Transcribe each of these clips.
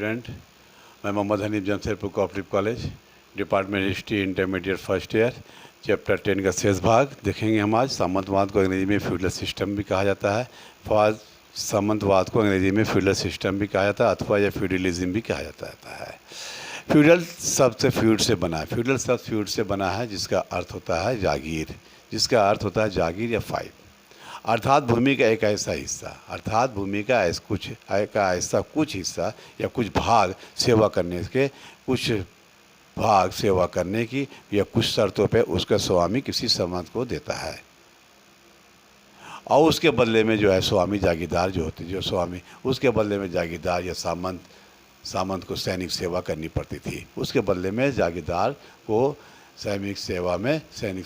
Student, मैं Mohammad Hanif Jamshedpur cooperative college, department history, intermediate first year, chapter 10 का शेष भाग देखेंगे हम आज। सामंतवाद को अंग्रेजी में फ्यूडल सिस्टम भी कहा जाता है। सामंतवाद को अंग्रेजी में फ्यूडल सिस्टम भी कहा जाता है अथवा या फ्यूडलिज्म भी कहा जाता है। फ्यूडल शब्द से फ्यूड से बना है। फ्यूडल शब्द फ्यूड से बना है जिसका अर्थ होता है जागीर, जिसका अर्थ होता है जागीर या फाइव, अर्थात भूमि का एक ऐसा हिस्सा, अर्थात भूमि का ऐसा कुछ हिस्सा या कुछ भाग सेवा करने के, कुछ भाग सेवा करने की या कुछ शर्तों पे उसका स्वामी किसी सामंत को देता है और उसके बदले में जो है स्वामी जागीरदार जो होते, जो स्वामी उसके बदले में जागीरदार या सामंत को सैनिक सेवा करनी पड़ती थी। उसके बदले में जागीरदार को सैनिक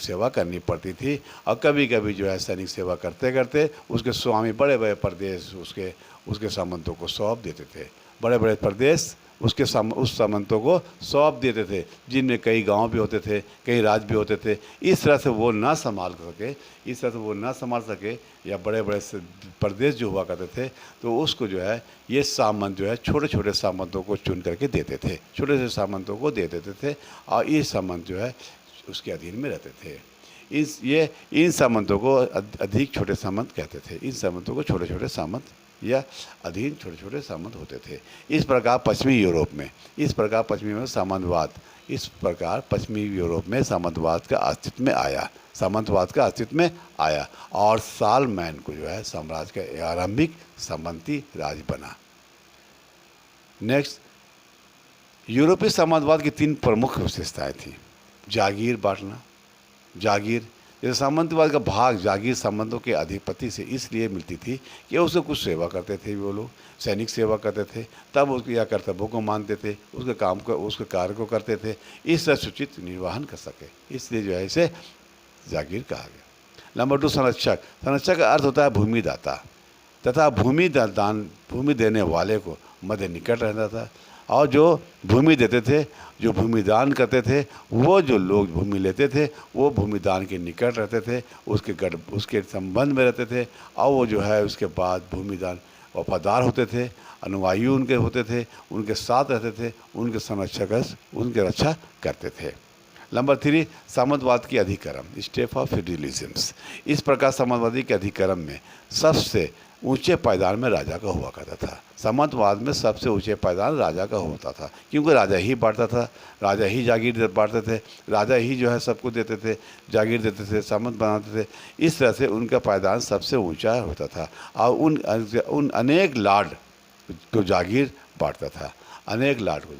सेवा करनी पड़ती थी और कभी कभी जो है सैनिक सेवा करते करते उसके स्वामी बड़े बड़े प्रदेश उसके सामंतों को सौंप देते थे। बड़े बड़े प्रदेश उस सामंतों को सौंप देते थे, जिनमें कई गांव भी होते थे, कई राज्य भी होते थे। इस तरह से वो ना संभाल सके या बड़े बड़े प्रदेश जो हुआ करते थे तो उसको जो है ये सामंत जो है छोटे छोटे सामंतों को चुन करके देते थे, छोटे छोटे सामंतों को दे देते थे और ये सामंत जो है उसके अधीन में रहते थे। इन सामंतों को अधिक छोटे सामंत कहते थे। इन सामंतों को छोटे छोटे सामंत या अधीन छोटे छोटे सामंत होते थे। इस प्रकार पश्चिमी यूरोप में सामंतवाद का अस्तित्व में आया और सालमैन को जो है साम्राज्य का आरंभिक सामंती राज बना। नेक्स्ट, यूरोपीय सामंतवाद की 3 प्रमुख विशेषताएं थी। जागीर बांटना, जागीर जैसे सामंतवाद का भाग जागीर सामंतों के अधिपति से इसलिए मिलती थी कि उसको कुछ सेवा करते थे, वो लोग सैनिक सेवा करते थे, तब उसके या कर्तव्यों को मानते थे, उसके कार्य को करते थे, इस तरह सुचित निर्वहन कर सके, इसलिए जो है इसे जागीर कहा गया। नंबर 2, संरक्षक। संरक्षक का अर्थ होता है भूमिदाता तथा भूमि देने वाले को मध्य निकट रहता था और जो भूमि देते थे, जो भूमिदान करते थे, वो जो लोग भूमि लेते थे वो भूमिदान के निकट रहते थे, उसके संबंध में रहते थे और वो जो है उसके बाद भूमिदान वफादार होते थे, अनुयायी उनके होते थे, उनके साथ रहते थे, उनके रक्षा करते थे। नंबर 3, सामंतवाद की अधिक्रम, स्टेप ऑफ फ्यूडलिज्म्स। इस प्रकार सामंतवादी के अधिक्रम में सबसे ऊंचे पायदान में राजा का हुआ करता था। सामंतवाद में सबसे ऊंचे पायदान राजा का होता था, क्योंकि राजा ही बांटता था, राजा ही जागीर बांटते थे, राजा ही जो है सबको देते थे, जागीर देते थे, सामंत बनाते थे। इस तरह से उनका पायदान सबसे ऊंचा होता था और उन अनेक लाड को जागीर बांटता था। अनेक लाड को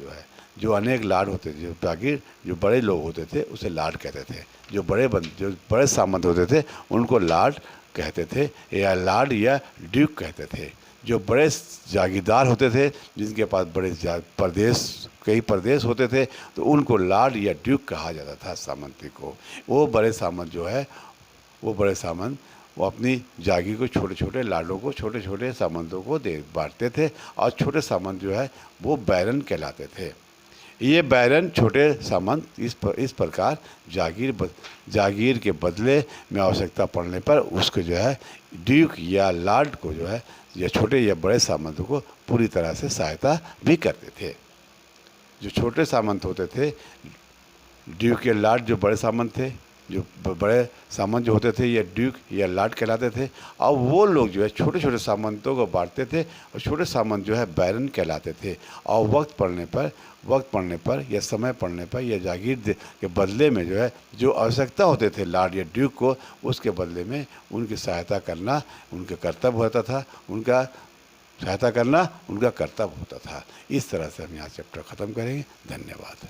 जो अनेक लाड होते थे, जो जागीर जो बड़े लोग होते थे उसे लाड कहते थे, जो बड़े सामंत होते थे उनको लाड कहते थे या लाड या ड्यूक कहते थे। जो बड़े जागीरदार होते थे जिनके पास कई प्रदेश होते थे तो उनको लाड या ड्यूक कहा जाता था सामंती को। वो बड़े सामंत वो अपनी जागीर को छोटे छोटे लाडों को छोटे छोटे सामंतों को बांटते थे और छोटे सामंत जो है वो बैरन कहलाते थे। ये बैरन छोटे सामंत इस प्रकार जागीर के बदले में आवश्यकता पड़ने पर उसको जो है ड्यूक या लॉर्ड को जो है या छोटे या बड़े सामंतों को पूरी तरह से सहायता भी करते थे। जो छोटे सामंत होते थे, ड्यूक या लॉर्ड जो बड़े सामंत थे, जो बड़े सामंत जो होते थे ये ड्यूक या लॉर्ड कहलाते थे और वो लोग जो है छोटे छोटे सामंतों को बांटते थे और छोटे सामंत जो है बैरन कहलाते थे और वक्त पड़ने पर या समय पड़ने पर या जागीर के बदले में जो है जो आवश्यकता होते थे लॉर्ड या ड्यूक को, उसके बदले में उनकी सहायता करना उनका कर्तव्य होता था। इस तरह से हम यहाँ चैप्टर ख़त्म करेंगे। धन्यवाद।